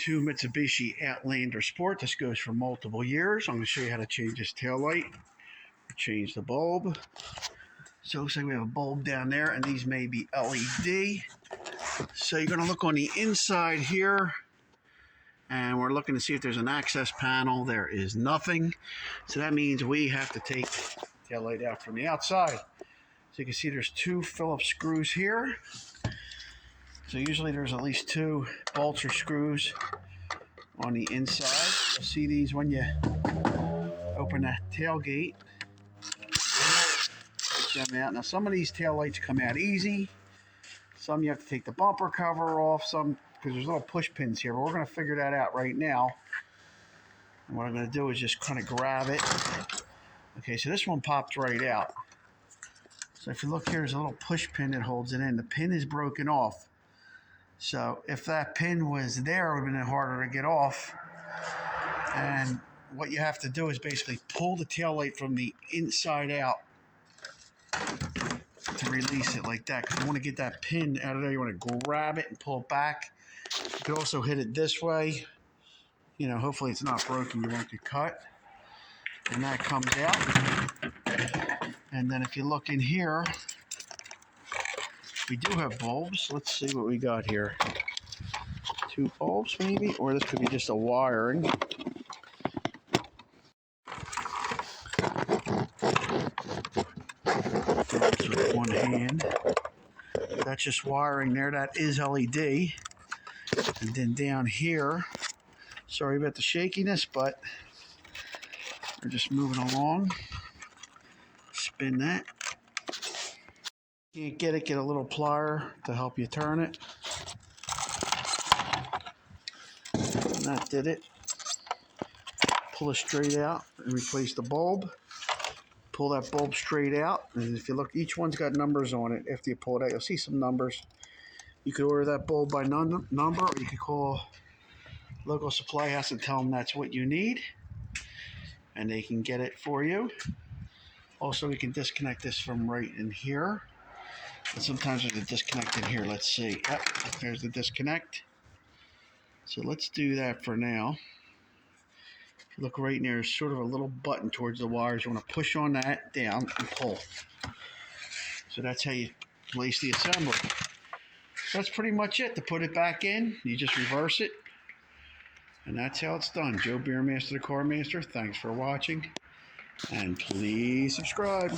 To Mitsubishi Outlander Sport. This goes for multiple years. I'm going to show you how to change this tail light, change the bulb. So it looks like we have a bulb down there, and these may be LED. So you're going to look on the inside here, and we're looking to see if there's an access panel. There is nothing. So that means we have to take the tail light out from the outside. So you can see there's two Phillips screws here. So usually there's at least two bolts or screws on the inside. You'll see these when you open the tailgate. Take them out. Now some of these tail lights come out easy. Some you have to take the bumper cover off. Some because there's little push pins here. But we're going to figure that out right now. And what I'm going to do is just kind of grab it. Okay, so this one popped right out. So if you look here, there's a little push pin that holds it in. The pin is broken off. So if that pin was there, it would have been harder to get off. And what you have to do is basically pull the tail light from the inside out to release it like that. Because you want to get that pin out of there. You want to grab it and pull it back. You could also hit it this way. You know, hopefully it's not broken. You won't get cut. And that comes out. And then if you look in here, we do have bulbs. Let's see what we got here. Two bulbs maybe, or this could be just a wiring. Bulbs with one hand. That's just wiring there. That is LED. And then down here, sorry about the shakiness, but we're just moving along. Spin that. Can't get it, get a little plier to help you turn it. And that did it. Pull it straight out and replace the bulb. Pull that bulb straight out. And if you look, each one's got numbers on it. After you pull it out, you'll see some numbers. You could order that bulb by number, or you could call local supply house and tell them that's what you need. And they can get it for you. Also, we can disconnect this from right in here. And sometimes there's a disconnect in here. Let's see. Yep, there's the disconnect. So let's do that for now. If you look right in there, there's sort of a little button towards the wires. You want to push on that down and pull. So that's how you place the assembly. That's pretty much it. To put it back in, you just reverse it. And that's how it's done. Joe Beermaster, the Car Master. Thanks for watching. And please subscribe.